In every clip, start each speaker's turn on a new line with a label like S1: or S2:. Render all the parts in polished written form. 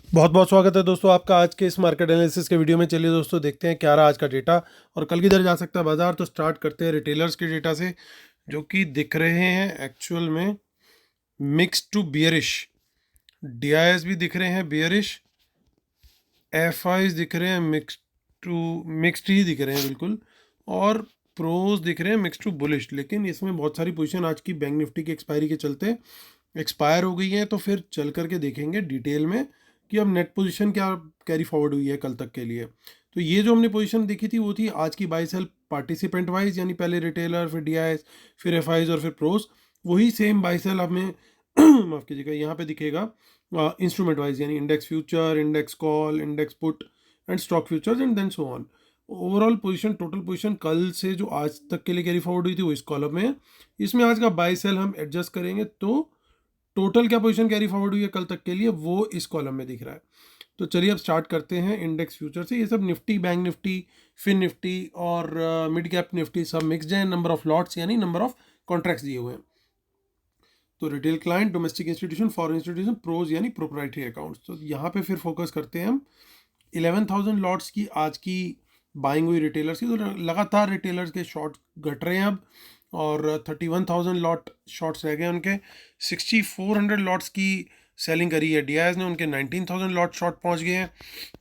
S1: बहुत बहुत स्वागत है दोस्तों आपका आज के इस मार्केट एनालिसिस के वीडियो में। चलिए दोस्तों देखते हैं क्या रहा आज का डेटा और कल किधर जा सकता है बाजार। तो स्टार्ट करते हैं रिटेलर्स के डेटा से, जो कि दिख रहे हैं एक्चुअल में मिक्स टू बियरिश। डीआईएस भी दिख रहे हैं बियरिश, एफआईज दिख रहे हैं मिक्स्ड ही दिख रहे हैं बिल्कुल, और प्रोज दिख रहे हैं मिक्स टू बुलिश। लेकिन इसमें बहुत सारी पोजीशन आज की बैंक निफ्टी की एक्सपायरी के चलते एक्सपायर हो गई हैं, तो फिर चल करके देखेंगे डिटेल में कि अब नेट पोजीशन क्या कैरी फॉरवर्ड हुई है कल तक के लिए। तो ये जो हमने पोजीशन देखी थी वो थी आज की बाई सेल पार्टिसिपेंट वाइज, यानी पहले रिटेलर, फिर डीआईएस, फिर एफआईज और फिर प्रोज। वही सेम बाई सेल हमें माफ़ कीजिएगा यहाँ पे दिखेगा इंस्ट्रूमेंट वाइज, यानी index future, index call, index put and stock futures and then so on. Overall position, total position कल से जो आज तक के लिए कैरी फॉरवर्ड हुई थी वो इस कॉलम में है। इसमें आज का बाई सेल हम एडजस्ट करेंगे तो टोटल क्या पोजीशन कैरी फॉरवर्ड हुई है कल तक के लिए वो इस कॉलम में दिख रहा है। तो चलिए अब स्टार्ट करते हैं इंडेक्स फ्यूचर से। ये सब Nifty, bank Nifty, fin Nifty और मिड कैप निफ्टी सब मिक्सड है। नंबर ऑफ लॉट्स यानी नंबर ऑफ कॉन्ट्रैक्ट्स दिए हुए हैं। तो retail client, domestic institution, foreign institution, pros यानी प्रोप्राइटरी अकाउंट्स। तो यहाँ पे फिर फोकस करते हैं हम 11,000 लॉट्स की आज की बाइंग हुई रिटेलर्स की। तो लगातार रिटेलर्स के शॉर्ट घट रहे हैं अब, और 31,000 लॉट शॉर्ट्स रह गए उनके। 6,400 लॉट्स की सेलिंग करी है डीआईएस ने, उनके 19,000 लॉट शॉर्ट पहुंच गए हैं।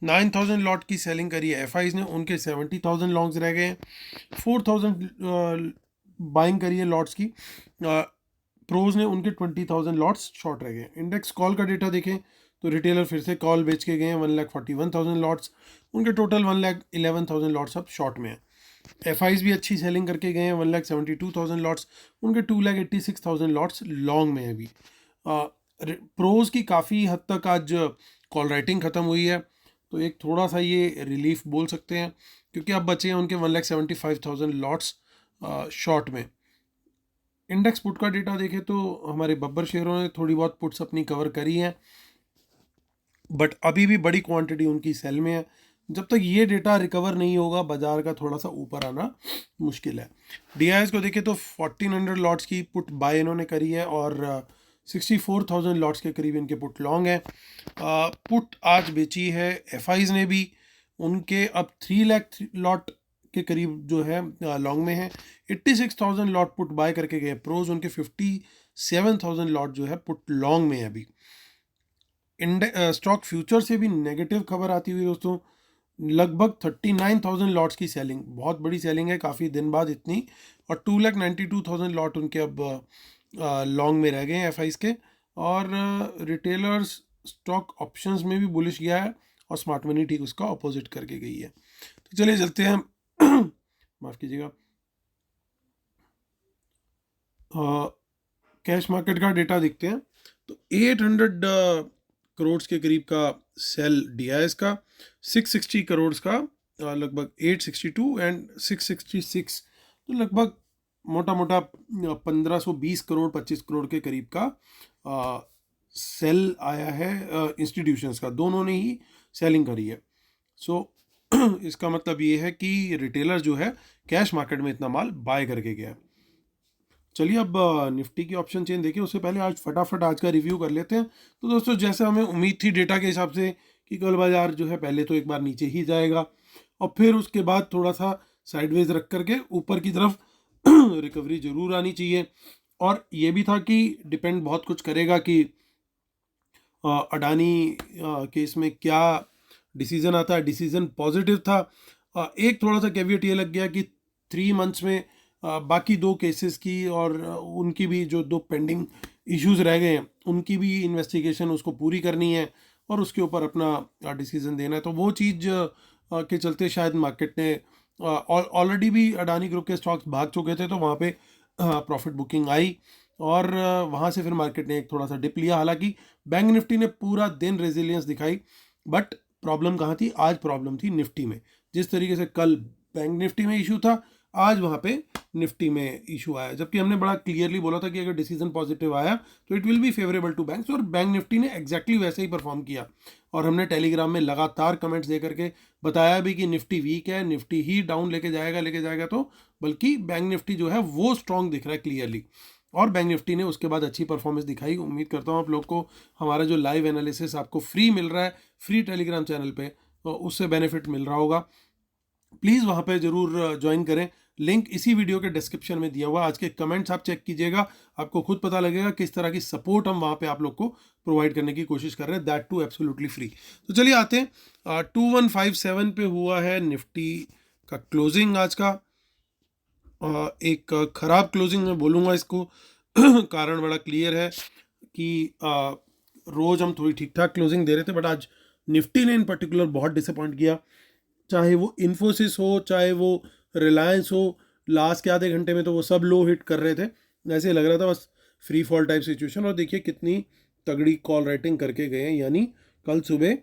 S1: 9,000 लॉट की सेलिंग करी है एफआईज ने, उनके 70,000 लॉन्ग्स रह गए हैं। 4,000 बाइंग करी है लॉट्स की प्रोज ने, उनके 20,000 लॉट्स शॉर्ट रह गए। इंडेक्स कॉल का डेटा देखें तो रिटेलर फिर से कॉल बेच के गए हैं 1,41,000 लॉट्स, उनके टोटल 1,11,000 लॉट्स अब शॉर्ट में है। एफआईज भी अच्छी सेलिंग करके गए हैं 1,72,000 लॉट्स, उनके 2,86,000 लॉट्स लॉन्ग में है अभी। प्रोज की काफ़ी हद तक आज कॉल राइटिंग ख़त्म हुई है, तो एक थोड़ा सा ये रिलीफ बोल सकते हैं, क्योंकि अब बचे हैं उनके 1,75,000 लॉट्स शॉर्ट में। इंडेक्स पुट का डेटा देखें तो हमारे बब्बर शेयरों ने थोड़ी बहुत पुट्स अपनी कवर करी हैं, बट अभी भी बड़ी क्वांटिटी उनकी सेल में है। जब तक ये डेटा रिकवर नहीं होगा बाजार का थोड़ा सा ऊपर आना मुश्किल है। डीआईएस को देखें तो 1,400 लॉट्स की पुट बाय इन्होंने करी है, और 64,000 लॉट्स के करीब इनके पुट लॉन्ग है। पुट आज बेची है एफआईज ने भी, उनके अब 3 लाख लॉट के करीब जो है लॉन्ग में है। 86,000 लॉट पुट बाय करके गए प्रोज, उनके 57,000 लॉट जो है पुट लॉन्ग में है अभी। स्टॉक फ्यूचर से भी नेगेटिव खबर आती हुई दोस्तों, लगभग 39,000 लॉट्स की सेलिंग, बहुत बड़ी सेलिंग है काफ़ी दिन बाद इतनी, और 2,92,000 लॉट उनके अब लॉन्ग में रह गए हैं एफआईज के। और रिटेलर्स स्टॉक ऑप्शंस में भी बुलिश गया है, और स्मार्ट मनी ठीक उसका अपोजिट करके गई है। तो चलिए चलते हैं माफ़ कीजिएगा, कैश मार्केट का डेटा देखते हैं। तो 800 करोड़ के करीब का सेल डीआईएस का, 660 करोड़ का लगभग 862 एंड 666, तो लगभग मोटा मोटा 1,520 करोड़ 25 करोड़ के करीब का सेल आया है इंस्टीट्यूशंस का। दोनों ने ही सेलिंग करी है। सो इसका मतलब ये है कि रिटेलर जो है कैश मार्केट में इतना माल बाय करके गया है। चलिए अब निफ्टी की ऑप्शन चेन देखिए, उससे पहले आज फटाफट आज का रिव्यू कर लेते हैं। तो दोस्तों जैसे हमें उम्मीद थी डेटा के हिसाब से कि कल बाजार जो है पहले तो एक बार नीचे ही जाएगा, और फिर उसके बाद थोड़ा सा साइडवेज रख करके ऊपर की तरफ रिकवरी जरूर आनी चाहिए। और ये भी था कि डिपेंड बहुत कुछ करेगा कि अडानी केस में क्या डिसीजन आता है। डिसीजन पॉजिटिव था। एक थोड़ा सा कैवियट ये लग गया कि 3 मंथ्स में बाकी 2 केसेस की और उनकी भी जो 2 पेंडिंग इश्यूज रह गए हैं उनकी भी इन्वेस्टिगेशन उसको पूरी करनी है, और उसके ऊपर अपना डिसीजन देना है। तो वो चीज़ के चलते शायद मार्केट ने ऑलरेडी भी अडानी ग्रुप के स्टॉक्स भाग चुके थे, तो वहाँ पे प्रॉफिट बुकिंग आई, और वहाँ से फिर मार्केट ने एक थोड़ा सा डिप लिया। हालांकि बैंक निफ्टी ने पूरा दिन रेजिलियंस दिखाई, बट प्रॉब्लम कहाँ थी? आज प्रॉब्लम थी निफ्टी में। जिस तरीके से कल बैंक निफ्टी में इशू था, आज वहाँ पे निफ्टी में इशू आया, जबकि हमने बड़ा क्लियरली बोला था कि अगर डिसीजन पॉजिटिव आया तो it will be favourable to banks, और बैंक निफ्टी ने एग्जैक्टली वैसे ही परफॉर्म किया। और हमने टेलीग्राम में लगातार कमेंट्स दे करके बताया भी कि निफ्टी वीक है, निफ्टी ही डाउन लेके जाएगा। तो बल्कि बैंक निफ्टी जो है वो स्ट्रॉन्ग दिख रहा है क्लियरली। और बैंक निफ्टी ने उसके बाद अच्छी परफॉर्मेंस दिखाई। उम्मीद करता हूँ आप लोग को हमारा जो लाइव एनालिसिस आपको फ्री मिल रहा है फ्री टेलीग्राम चैनल पे, तो उससे बेनिफिट मिल रहा होगा। प्लीज़ वहाँ पे ज़रूर ज्वाइन करें। लिंक इसी वीडियो के डिस्क्रिप्शन में दिया हुआ। आज के कमेंट्स आप चेक कीजिएगा, आपको खुद पता लगेगा किस तरह की सपोर्ट हम वहाँ पे आप लोग को प्रोवाइड करने की कोशिश कर रहे हैं, दैट टू एब्सोल्युटली फ्री। तो चलिए आते हैं 2157 पे हुआ है निफ्टी का क्लोजिंग आज का। एक ख़राब क्लोजिंग मैं बोलूँगा इसको कारण बड़ा क्लियर है कि रोज़ हम थोड़ी ठीक ठाक क्लोजिंग दे रहे थे, बट आज निफ्टी ने इन पर्टिकुलर बहुत डिसअपॉइंट किया। चाहे वो इन्फोसिस हो, चाहे वो रिलायंस हो, लास्ट के आधे घंटे में तो वो सब लो हिट कर रहे थे, ऐसे लग रहा था बस फ्री फॉल टाइप सिचुएशन। और देखिए कितनी तगड़ी कॉल राइटिंग करके गए हैं, यानी कल सुबह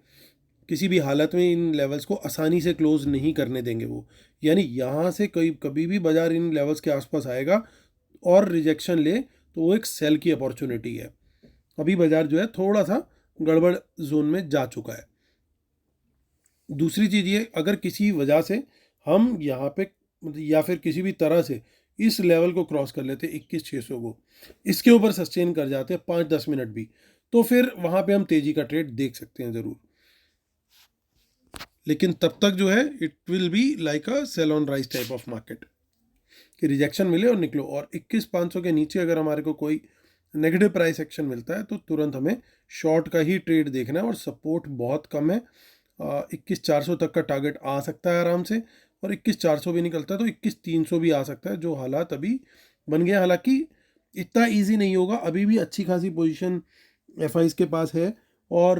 S1: किसी भी हालत में इन लेवल्स को आसानी से क्लोज नहीं करने देंगे वो, यानी यहाँ से कभी भी बाजार इन लेवल्स के आसपास आएगा और रिजेक्शन ले तो वो एक सेल की अपॉर्चुनिटी है। अभी बाजार जो है थोड़ा सा गड़बड़ जोन में जा चुका है। दूसरी चीज़ ये, अगर किसी वजह से हम यहाँ पे या फिर किसी भी तरह से इस लेवल को क्रॉस कर लेते 21,600 को, इसके ऊपर सस्टेन कर जाते 5-10 मिनट भी, तो फिर वहाँ पे हम तेज़ी का ट्रेड देख सकते हैं ज़रूर। लेकिन तब तक जो है it will be like a sell on rise type of market कि रिजेक्शन मिले और निकलो। और 21,500 के नीचे अगर हमारे को कोई नेगेटिव प्राइस एक्शन मिलता है तो तुरंत हमें शॉर्ट का ही ट्रेड देखना है। और सपोर्ट बहुत कम है, 21,400 तक का टारगेट आ सकता है आराम से, और 21,400 भी निकलता है तो 21,300 भी आ सकता है, जो हालात अभी बन गया। हालांकि इतना इजी नहीं होगा, अभी भी अच्छी खासी पोजीशन एफआईज के पास है और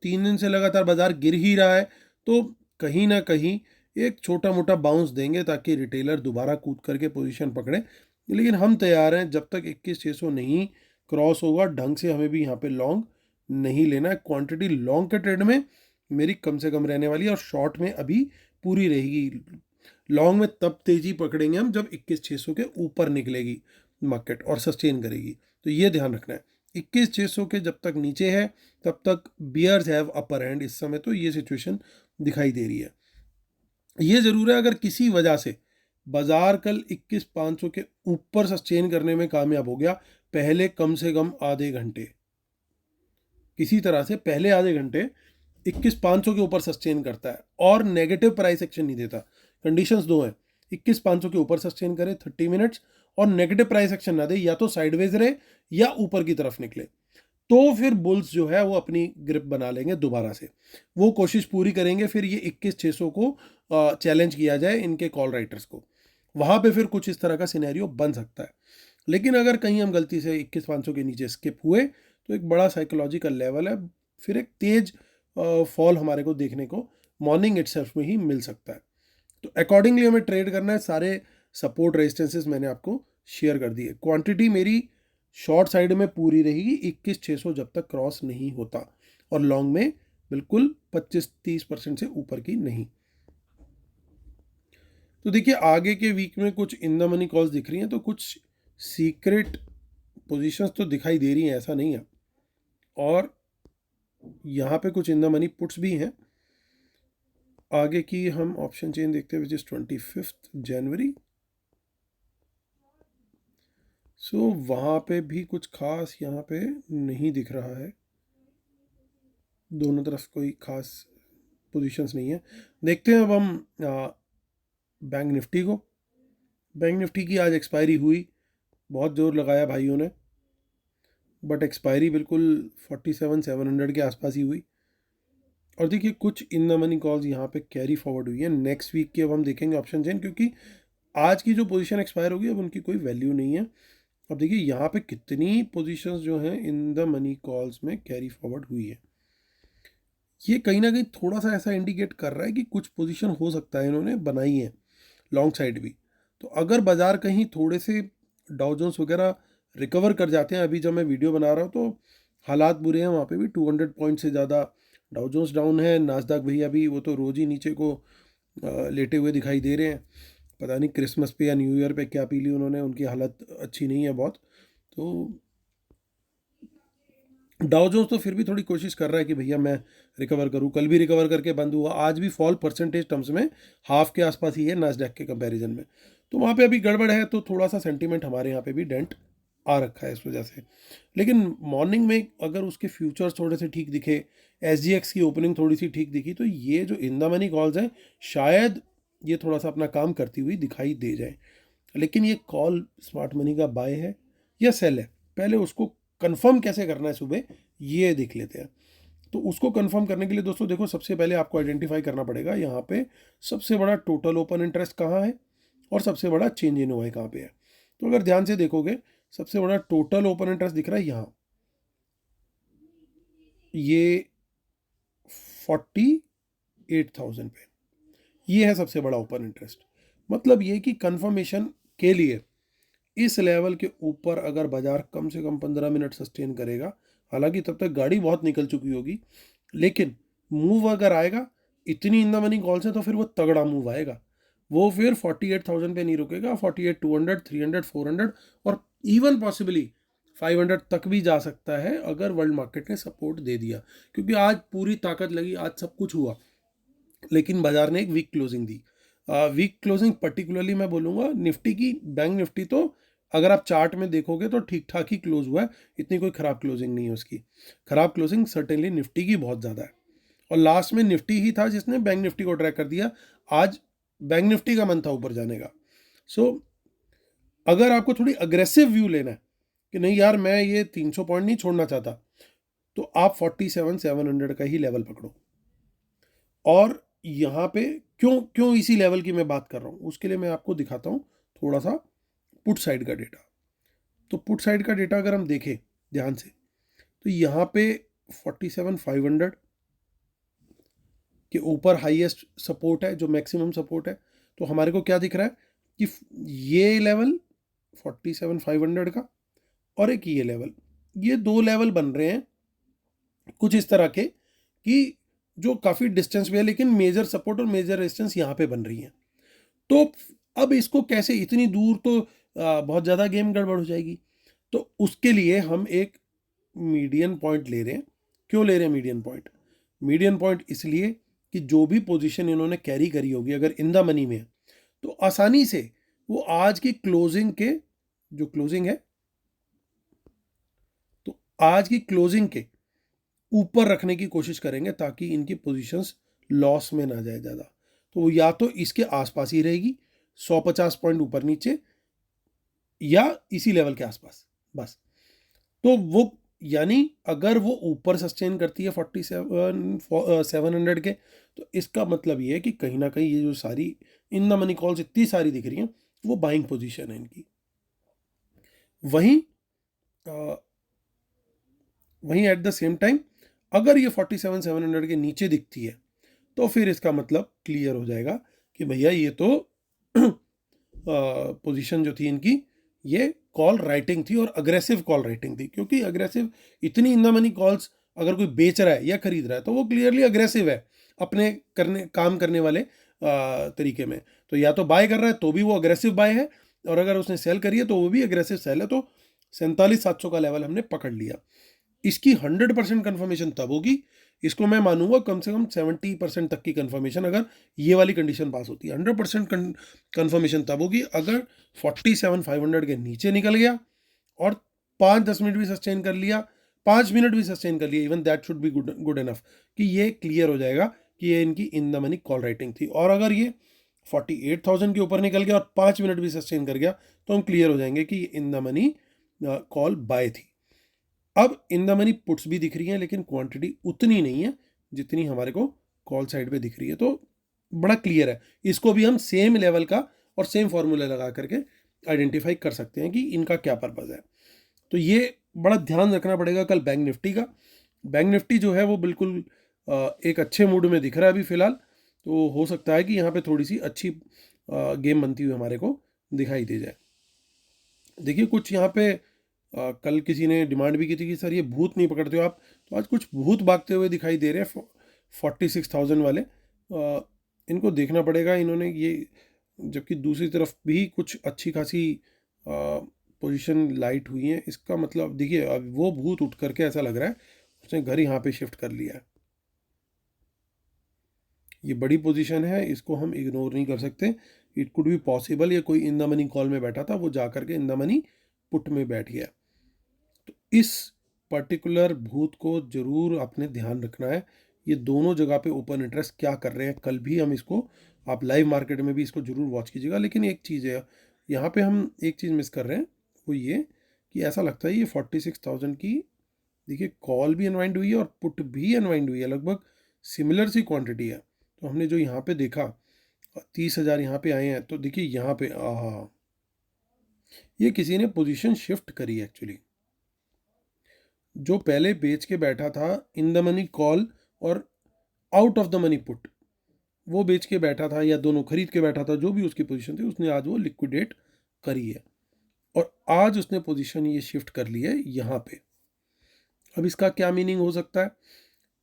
S1: 3 दिन से लगातार बाजार गिर ही रहा है, तो कहीं ना कहीं एक छोटा मोटा बाउंस देंगे ताकि रिटेलर दोबारा कूद करके पोजीशन पकड़े। लेकिन हम तैयार हैं, जब तक 21,600 नहीं क्रॉस होगा ढंग से हमें भी यहाँ पे लॉन्ग नहीं लेना है। क्वांटिटी लॉन्ग के ट्रेड में मेरी कम से कम रहने वाली है और शॉर्ट में अभी पूरी रहेगी। लॉन्ग में तब तेजी पकड़ेंगे हम जब 21,600 के ऊपर निकलेगी मार्केट और सस्टेन करेगी, तो ये ध्यान रखना है। 21,600 के जब तक नीचे है तब तक बियर्स हैव अपर हैंड, इस समय तो ये सिचुएशन दिखाई दे रही है। ये ज़रूर है, अगर किसी वजह से बाजार कल 21,500 के ऊपर सस्टेन करने में कामयाब हो गया, पहले कम से कम आधे घंटे, किसी तरह से पहले आधे घंटे 21,500 के ऊपर सस्टेन करता है और नेगेटिव प्राइस एक्शन नहीं देता, कंडीशंस दो हैं, 21,500 के ऊपर सस्टेन करे 30 मिनट्स और नेगेटिव प्राइस एक्शन ना दे, या तो साइडवेज रहे या ऊपर की तरफ निकले, तो फिर बुल्स जो है वो अपनी ग्रिप बना लेंगे दोबारा से, वो कोशिश पूरी करेंगे फिर ये 21,600 को चैलेंज किया जाए इनके कॉल राइटर्स को, वहाँ पे फिर कुछ इस तरह का सिनेरियो बन सकता है। लेकिन अगर कहीं हम गलती से 21,500 के नीचे स्किप हुए तो एक बड़ा साइकोलॉजिकल लेवल है, फिर एक तेज फॉल हमारे को देखने को मॉर्निंग इटसेल्फ में ही मिल सकता है। तो अकॉर्डिंगली हमें ट्रेड करना है। सारे सपोर्ट रेजिस्टेंसेस मैंने आपको शेयर कर दिए। क्वांटिटी मेरी शॉर्ट साइड में पूरी रहेगी 21,600 जब तक क्रॉस नहीं होता, और लॉन्ग में बिल्कुल 25-30% से ऊपर की नहीं। तो देखिए आगे के वीक में कुछ इन द मनी कॉल्स दिख रही हैं, तो कुछ सीक्रेट पोजीशंस तो दिखाई दे रही हैं, ऐसा नहीं है, और यहाँ पे कुछ इन द मनी पुट्स भी हैं। आगे की हम ऑप्शन चेन देखते हैं विच इज 25 जनवरी। सो वहाँ पे भी कुछ खास यहाँ पे नहीं दिख रहा है, दोनों तरफ कोई खास पोजीशंस नहीं है। देखते हैं अब हम बैंक निफ्टी को। बैंक निफ्टी की आज एक्सपायरी हुई, बहुत जोर लगाया भाइयों ने, बट एक्सपायरी बिल्कुल 47,700 के आसपास ही हुई। और देखिए कुछ इन द मनी कॉल्स यहाँ पे कैरी फॉरवर्ड हुई है नेक्स्ट वीक की। अब हम देखेंगे ऑप्शन चेन, क्योंकि आज की जो पोजीशन एक्सपायर होगी अब उनकी कोई वैल्यू नहीं है। अब देखिए यहाँ पे कितनी पोजीशंस जो हैं इन द मनी कॉल्स में कैरी फॉरवर्ड हुई है, ये कहीं ना कहीं थोड़ा सा ऐसा इंडिकेट कर रहा है कि कुछ पोजीशन हो सकता है इन्होंने बनाई है लॉन्ग साइड भी। तो अगर बाजार कहीं थोड़े से डाउ जोन्स वगैरह रिकवर कर जाते हैं, अभी जब मैं वीडियो बना रहा हूँ तो हालात बुरे हैं वहाँ पे भी, 200 पॉइंट से ज़्यादा डाउ जोन्स डाउन है। नास्डैक भैया भी वो तो रोज़ ही नीचे को लेटे हुए दिखाई दे रहे हैं, पता नहीं क्रिसमस पे या न्यू ईयर पे क्या पी ली उन्होंने, उनकी हालत अच्छी नहीं है बहुत। तो डाउ जोन्स तो फिर भी थोड़ी कोशिश कर रहा है कि भैया मैं रिकवर करूं, कल भी रिकवर करके बंद हुआ, आज भी फॉल परसेंटेज टर्म्स में हाफ के आसपास ही है नास्डैक के कंपैरिजन में, तो वहाँ पे अभी गड़बड़ है, तो थोड़ा सा सेंटीमेंट हमारे यहाँ पे भी डेंट आ रखा है इस वजह से। लेकिन मॉर्निंग में अगर उसके फ्यूचर्स थोड़े से ठीक दिखे, SGX की ओपनिंग थोड़ी सी ठीक दिखी, तो ये जो इन द मनी कॉल्स हैं शायद ये थोड़ा सा अपना काम करती हुई दिखाई दे जाए। लेकिन ये कॉल स्मार्ट मनी का बाय है या सेल है, पहले उसको कंफर्म कैसे करना है सुबह, ये देख लेते हैं। तो उसको कंफर्म करने के लिए दोस्तों देखो, सबसे पहले आपको आइडेंटिफाई करना पड़ेगा यहाँ पे सबसे बड़ा टोटल ओपन इंटरेस्ट कहाँ है और सबसे बड़ा चेंज इन ओआई कहाँ पे है। तो अगर ध्यान से देखोगे, सबसे बड़ा टोटल ओपन इंटरेस्ट दिख रहा है यहाँ, ये 48,000 पे, ये है सबसे बड़ा ओपन इंटरेस्ट। मतलब ये कि कंफर्मेशन के लिए इस लेवल के ऊपर अगर बाजार कम से कम 15 मिनट सस्टेन करेगा, हालांकि तब तक गाड़ी बहुत निकल चुकी होगी, लेकिन मूव अगर आएगा, इतनी इन द मनी कॉल्स है तो फिर वो तगड़ा मूव आएगा। वो फिर 48,000 पे नहीं रुकेगा, 48,200, 300, 400 और इवन पॉसिबली 500 तक भी जा सकता है अगर वर्ल्ड मार्केट ने सपोर्ट दे दिया। क्योंकि आज पूरी ताकत लगी, आज सब कुछ हुआ, लेकिन बाजार ने एक वीक क्लोजिंग दी। वीक क्लोजिंग पर्टिकुलरली मैं बोलूँगा निफ्टी की, बैंक निफ्टी तो अगर आप चार्ट में देखोगे तो ठीक ठाक ही क्लोज हुआ है, इतनी कोई ख़राब क्लोजिंग नहीं है उसकी। ख़राब क्लोजिंग सर्टेनली निफ्टी की बहुत ज़्यादा है, और लास्ट में निफ्टी ही था जिसने बैंक निफ्टी को ट्रैक कर दिया। आज बैंक निफ्टी का मन था ऊपर जाने का। सो अगर आपको थोड़ी अग्रेसिव व्यू लेना है कि नहीं यार मैं ये 300 पॉइंट नहीं छोड़ना चाहता, तो आप 47,700 का ही लेवल पकड़ो। और यहाँ पे क्यों क्यों इसी लेवल की मैं बात कर रहा हूँ, उसके लिए मैं आपको दिखाता हूँ थोड़ा सा पुट साइड का डेटा। तो पुट साइड का डेटा अगर हम देखें ध्यान से, तो यहाँ पे 47,500 के ऊपर हाईएस्ट सपोर्ट है, जो मैक्सिमम सपोर्ट है। तो हमारे को क्या दिख रहा है कि ये लेवल 47,500 का और एक ये लेवल, ये दो लेवल बन रहे हैं कुछ इस तरह के कि जो काफ़ी डिस्टेंस पे है, लेकिन मेजर सपोर्ट और मेजर रेजिस्टेंस यहाँ पे बन रही है। तो अब इसको कैसे, इतनी दूर तो बहुत ज़्यादा गेम गड़बड़ हो जाएगी। तो उसके लिए हम एक मीडियन पॉइंट ले रहे हैं। क्यों ले रहे हैं मीडियन पॉइंट? मीडियन पॉइंट इसलिए कि जो भी पोजीशन इन्होंने कैरी करी होगी अगर इन द मनी में है, तो आसानी से वो आज की क्लोजिंग के, जो क्लोजिंग है, तो आज की क्लोजिंग के ऊपर रखने की कोशिश करेंगे ताकि इनकी पोजीशंस लॉस में ना जाए ज़्यादा। तो वो या तो इसके आसपास ही रहेगी 150 पॉइंट ऊपर नीचे, या इसी लेवल के आसपास बस। तो वो यानी अगर वो ऊपर सस्टेन करती है 47,700 के, तो इसका मतलब ये है कि कहीं ना कहीं ये जो सारी इन द मनी कॉल्स इतनी सारी दिख रही हैं, वो बाइंग पोजीशन है इनकी। वहीं वहीं एट द सेम टाइम अगर ये 47,700 के नीचे दिखती है, तो फिर इसका मतलब क्लियर हो जाएगा कि भैया ये तो पोजीशन जो थी इनकी, ये कॉल राइटिंग थी और अग्रेसिव कॉल राइटिंग थी। क्योंकि अग्रेसिव, इतनी इन द मनी कॉल्स अगर कोई बेच रहा है या खरीद रहा है तो वो क्लियरली अग्रेसिव है अपने काम करने वाले तरीके में। तो या तो बाय कर रहा है तो भी वो अग्रेसिव बाय है, और अगर उसने सेल करी है तो वो भी अग्रेसिव सेल है। तो 47,700 का लेवल हमने पकड़ लिया। इसकी 100% कन्फर्मेशन तब होगी, इसको मैं मानूंगा कम से कम 70% तक की कन्फर्मेशन अगर ये वाली कंडीशन पास होती है। 100% कन्फर्मेशन तब होगी अगर 47,500 के नीचे निकल गया और 5-10 मिनट भी सस्टेन कर लिया, 5 मिनट भी सस्टेन कर लिया, even that should be good enough कि ये क्लियर हो जाएगा कि ये इनकी इन द मनी कॉल राइटिंग थी। और अगर ये 48,000 के ऊपर निकल गया और 5 मिनट भी सस्टेन कर गया, तो हम क्लियर हो जाएंगे कि in the money call buy थी। अब इन द मनी पुट्स भी दिख रही हैं, लेकिन क्वांटिटी उतनी नहीं है जितनी हमारे को कॉल साइड पे दिख रही है। तो बड़ा क्लियर है, इसको भी हम सेम लेवल का और सेम फॉर्मूला लगा करके आइडेंटिफाई कर सकते हैं कि इनका क्या पर्पज़ है। तो ये बड़ा ध्यान रखना पड़ेगा कल बैंक निफ्टी का। बैंक निफ्टी जो है वो बिल्कुल एक अच्छे मूड में दिख रहा है अभी फ़िलहाल। तो हो सकता है कि यहाँ पे थोड़ी सी अच्छी गेम बनती हुई हमारे को दिखाई दे जाए। देखिए कुछ यहाँ पे कल किसी ने डिमांड भी की थी कि सर ये भूत नहीं पकड़ते हो आप, तो आज कुछ भूत भागते हुए दिखाई दे रहे हैं 46,000 वाले। इनको देखना पड़ेगा, इन्होंने ये, जबकि दूसरी तरफ भी कुछ अच्छी खासी पोजीशन लाइट हुई है। इसका मतलब देखिए अब वो भूत उठ करके ऐसा लग रहा है उसने घर यहाँ पे शिफ्ट कर लिया है। ये बड़ी पोजीशन है, इसको हम इग्नोर नहीं कर सकते। इट कुड बी पॉसिबल ये कोई इन द मनी कॉल में बैठा था, वो जा करके इन द मनी पुट में बैठ गया। तो इस पर्टिकुलर भूत को जरूर आपने ध्यान रखना है। ये दोनों जगह पे ओपन इंटरेस्ट क्या कर रहे हैं, कल भी हम इसको, आप लाइव मार्केट में भी इसको जरूर वॉच कीजिएगा। लेकिन एक चीज़ है यहाँ पे, हम एक चीज़ मिस कर रहे हैं, वो ये कि ऐसा लगता है ये 46,000 की, देखिए कॉल भी अनवाइंड हुई है और पुट भी अनवाइंड हुई है, लगभग सिमिलर सी क्वांटिटी है। तो हमने जो यहाँ पे देखा 30,000 यहाँ पे आए हैं, तो देखिए यहाँ पे ये किसी ने पोजीशन शिफ्ट करी है एक्चुअली। जो पहले बेच के बैठा था इन द मनी कॉल और out of the money put, वो बेच के बैठा था या दोनों खरीद के बैठा था, जो भी उसकी पोजीशन थी, उसने आज वो लिक्विडेट करी है और आज उसने पोजीशन ये शिफ्ट कर ली है यहाँ पे। अब इसका क्या मीनिंग हो सकता है?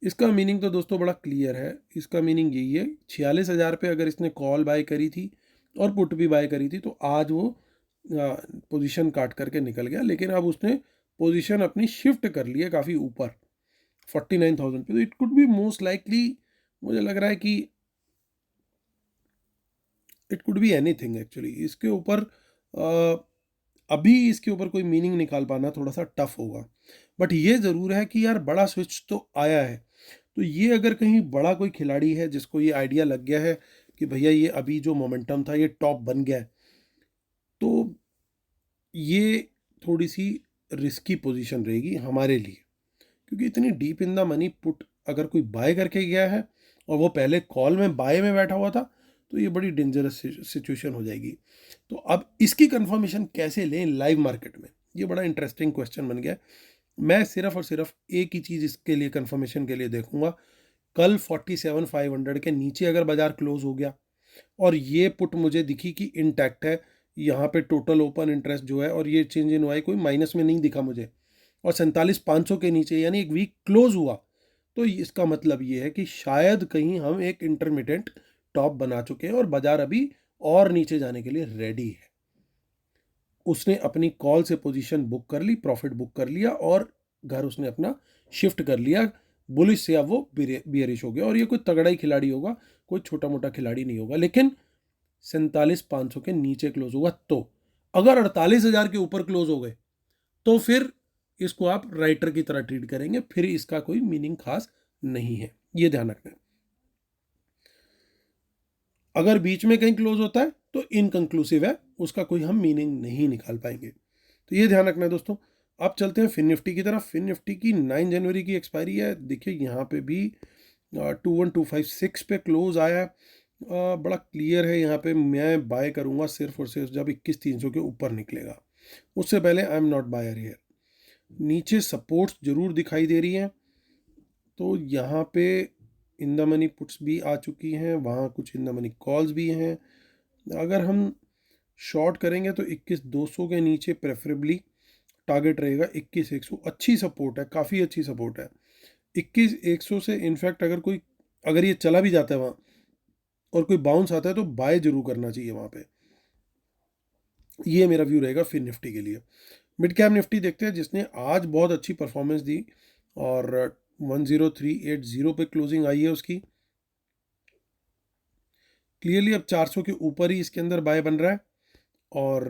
S1: इसका मीनिंग तो दोस्तों बड़ा क्लियर है। इसका मीनिंग यही है, 46,000 पे अगर इसने कॉल बाय करी थी और पुट भी बाय करी थी, तो आज वो पोजीशन काट करके निकल गया। लेकिन अब उसने पोजीशन अपनी शिफ्ट कर ली है काफ़ी ऊपर 49,000 पे। तो it could be most likely, मुझे लग रहा है कि it could be anything actually. इसके ऊपर अभी इसके ऊपर कोई मीनिंग निकाल पाना थोड़ा सा टफ होगा। बट ये ज़रूर है कि यार बड़ा स्विच तो आया है। तो ये अगर कहीं बड़ा कोई खिलाड़ी है जिसको ये आइडिया लग गया है कि भैया ये अभी जो मोमेंटम था ये टॉप बन गया है, तो ये थोड़ी सी रिस्की पोजीशन रहेगी हमारे लिए। क्योंकि इतनी deep in the money put अगर कोई बाय करके गया है और वो पहले कॉल में बाय में बैठा हुआ था, तो ये बड़ी डेंजरस सिचुएशन हो जाएगी। तो अब इसकी कंफर्मेशन कैसे लें लाइव मार्केट में, ये बड़ा इंटरेस्टिंग क्वेश्चन बन गया। मैं सिर्फ और सिर्फ एक ही चीज़ इसके लिए कंफर्मेशन के लिए देखूंगा, कल 47,500 के नीचे अगर बाजार क्लोज हो गया और ये पुट मुझे दिखी कि इंटैक्ट है, यहाँ पे टोटल ओपन इंटरेस्ट जो है और ये चेंज इन वाई कोई माइनस में नहीं दिखा मुझे, और 47,500 के नीचे यानी एक वीक क्लोज हुआ, तो इसका मतलब ये है कि शायद कहीं हम एक इंटरमीडिएट टॉप बना चुके हैं और बाजार अभी और नीचे जाने के लिए रेडी है। उसने अपनी कॉल से पोजीशन बुक कर ली, प्रॉफिट बुक कर लिया और घर उसने अपना शिफ्ट कर लिया बुलिश से, अब वो बियरिश हो गया। और ये कोई तगड़ा ही खिलाड़ी होगा, कोई छोटा मोटा खिलाड़ी नहीं होगा। लेकिन 47,500 के नीचे क्लोज होगा, तो अगर 48,000 के ऊपर क्लोज हो गए तो फिर इसको आप राइटर की तरह ट्रीट करेंगे, फिर इसका कोई मीनिंग खास नहीं है, ये ध्यान रखना है। अगर बीच में कहीं क्लोज होता है तो इनकंक्लूसिव है, उसका कोई हम मीनिंग नहीं निकाल पाएंगे। तो ये ध्यान रखना है दोस्तों। अब चलते हैं फिन निफ्टी की तरफ। फिन निफ्टी की 9 जनवरी की एक्सपायरी है। देखिए यहाँ पे भी 21,256 पे क्लोज आया है। बड़ा क्लियर है, यहाँ पे मैं बाय करूँगा सिर्फ और सिर्फ जब 21,300 के ऊपर निकलेगा, उससे पहले I am not buyer here. नीचे सपोर्ट्स जरूर दिखाई दे रही हैं, तो यहाँ पे इन द मनी पुट्स भी आ चुकी हैं, वहाँ कुछ इन द मनी कॉल्स भी हैं। अगर हम शॉर्ट करेंगे तो 21,200 के नीचे प्रेफरेबली टारगेट रहेगा। 21,100 अच्छी सपोर्ट है, काफ़ी अच्छी सपोर्ट है। 21,100 से इनफैक्ट अगर ये चला भी जाता है वहाँ और कोई बाउंस आता है तो बाय जरूर करना चाहिए वहाँ पे। ये मेरा व्यू रहेगा फिर निफ्टी के लिए। मिड कैप निफ्टी देखते हैं, जिसने आज बहुत अच्छी परफॉर्मेंस दी और 10380 पे क्लोजिंग आई है उसकी। क्लियरली अब 400 के ऊपर ही इसके अंदर बाय बन रहा है और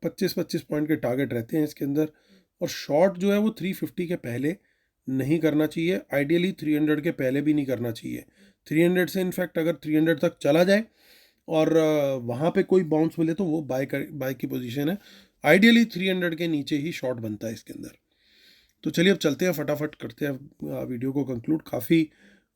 S1: 25-25 पॉइंट के टारगेट रहते हैं इसके अंदर। और शॉर्ट जो है वो 350 के पहले नहीं करना चाहिए, आइडियली 300 के पहले भी नहीं करना चाहिए। 300 से इनफैक्ट अगर 300 तक चला जाए और वहाँ पे कोई बाउंस मिले तो वो बाय की पोजीशन है। आइडियली 300 के नीचे ही शॉर्ट बनता है इसके अंदर। तो चलिए अब चलते हैं, फटाफट करते हैं वीडियो को कंक्लूड। काफ़ी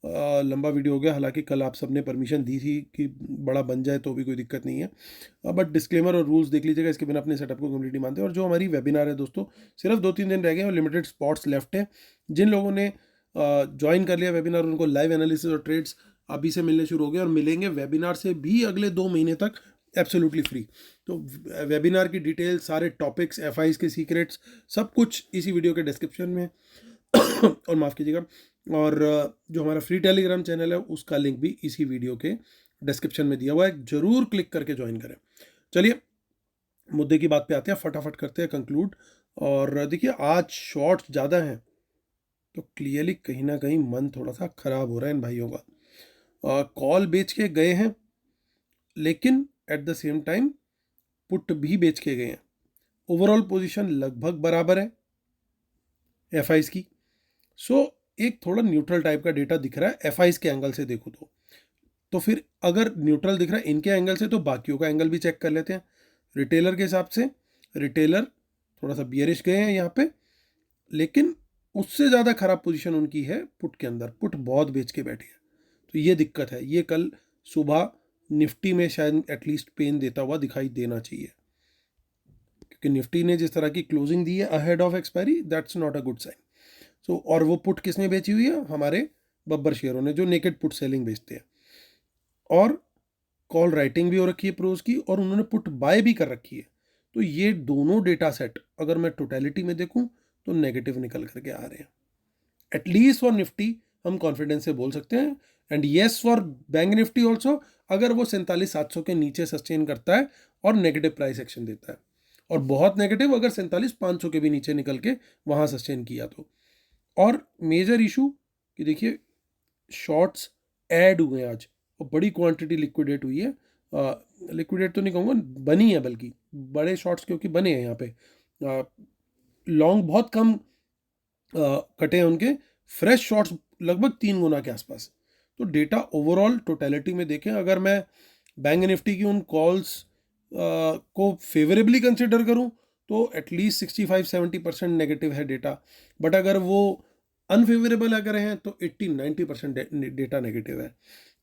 S1: लंबा वीडियो हो गया, हालांकि कल आप सबने परमिशन दी थी कि बड़ा बन जाए तो भी कोई दिक्कत नहीं है। बट डिस्क्लेमर और रूल्स देख लीजिएगा, इसके बिना अपने सेटअप को कंप्लीटली मानते हैं। और जो हमारी वेबिनार है दोस्तों, सिर्फ 2-3 दिन रह गए और लिमिटेड स्पॉट्स लेफ्ट है। जिन लोगों ने ज्वाइन कर लिया वेबिनार, उनको लाइव एनालिसिस और ट्रेड्स अभी से मिलने शुरू हो गए और मिलेंगे वेबिनार से भी अगले 2 महीने तक एब्सोल्युटली फ्री। तो वेबिनार की डिटेल, सारे टॉपिक्स, एफआईज के सीक्रेट्स, सब कुछ इसी वीडियो के डिस्क्रिप्शन में और माफ़ कीजिएगा, और जो हमारा फ्री टेलीग्राम चैनल है उसका लिंक भी इसी वीडियो के डिस्क्रिप्शन में दिया हुआ है, जरूर क्लिक करके ज्वाइन करें। चलिए मुद्दे की बात पे आते हैं, फटाफट करते हैं कंक्लूड। और देखिए आज शॉर्ट्स ज़्यादा हैं तो क्लियरली कहीं ना कहीं मन थोड़ा सा खराब हो रहा है इन भाइयों का। कॉल बेच के गए हैं, लेकिन at the same time put भी बेच के गए हैं। ओवरऑल पोजीशन लगभग बराबर है एफआईज की। सो एक थोड़ा न्यूट्रल टाइप का डेटा दिख रहा है एफआईज के एंगल से देखो तो फिर अगर न्यूट्रल दिख रहा है इनके एंगल से तो बाकियों का एंगल भी चेक कर लेते हैं। रिटेलर के हिसाब से रिटेलर थोड़ा सा बियरिश गए हैं यहाँ पे, लेकिन उससे ज़्यादा खराब पोजीशन उनकी है पुट के अंदर, पुट बहुत बेच के बैठे हैं। तो ये दिक्कत है, ये कल सुबह निफ्टी में शायद एटलीस्ट पेन देता हुआ दिखाई देना चाहिए, क्योंकि निफ्टी ने जिस तरह की क्लोजिंग दी है ahead of expiry, that's not a good sign. So और वो पुट किसने बेची हुई है? हमारे बब्बर शेयरों ने, जो नेकेड पुट सेलिंग बेचते हैं, और कॉल राइटिंग भी हो रखी है प्रोज की, और उन्होंने पुट बाय भी कर रखी है। तो ये दोनों डेटा सेट अगर मैं टोटलिटी में देखूं तो नेगेटिव निकल करके आ रहे हैं। एटलीस्ट फॉर निफ्टी हम कॉन्फिडेंस से बोल सकते हैं, and yes for bank Nifty also, अगर वो 47,700 के नीचे सस्टेन करता है और नेगेटिव प्राइस एक्शन देता है, और बहुत नेगेटिव अगर 47,500 के भी नीचे निकल के वहाँ सस्टेन किया तो। और मेजर इशू कि देखिए शॉर्ट्स ऐड हुए आज और बड़ी क्वांटिटी लिक्विडेट हुई है, लिक्विडेट तो नहीं कहूँगा, बनी है, बल्कि बड़े शॉर्ट्स क्योंकि बने हैं यहाँ पे, लॉन्ग बहुत कम कटे हैं उनके, फ्रेश शॉर्ट्स लगभग 3 गुना के आसपास। तो डेटा ओवरऑल टोटलिटी में देखें, अगर मैं बैंक निफ्टी की उन कॉल्स को फेवरेबली कंसिडर करूं तो एटलीस्ट 65-70% नेगेटिव है डेटा, बट अगर वो अनफेवरेबल अगर हैं तो 80-90% डेटा नेगेटिव है।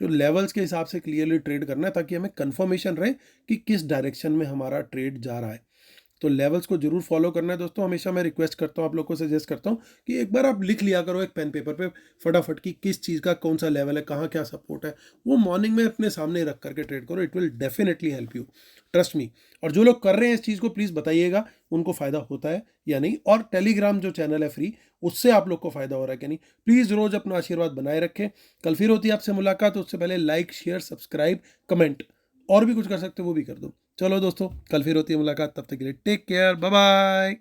S1: तो लेवल्स के हिसाब से क्लियरली ट्रेड करना है ताकि हमें कंफर्मेशन रहे कि किस डायरेक्शन में हमारा ट्रेड जा रहा है। तो लेवल्स को जरूर फॉलो करना है दोस्तों। हमेशा मैं रिक्वेस्ट करता हूँ, आप लोग को सजेस्ट करता हूँ कि एक बार आप लिख लिया करो एक पेन पेपर पे फटाफट कि किस चीज़ का कौन सा लेवल है, कहाँ क्या सपोर्ट है, वो मॉर्निंग में अपने सामने रख करके ट्रेड करो। It will definitely help you, trust me. और जो लोग कर रहे हैं इस चीज़ को प्लीज़ बताइएगा उनको फ़ायदा होता है या नहीं, और टेलीग्राम जो चैनल है फ्री, उससे आप लोग को फ़ायदा हो रहा है कि नहीं। प्लीज़ रोज़ अपना आशीर्वाद बनाए रखें। कल फिर होती है आपसे मुलाकात, उससे पहले लाइक, शेयर, सब्सक्राइब, कमेंट, और भी कुछ कर सकते हो वो भी कर दो। चलो दोस्तों, कल फिर होती है मुलाकात, तब तक के लिए टेक केयर, बाय बाय।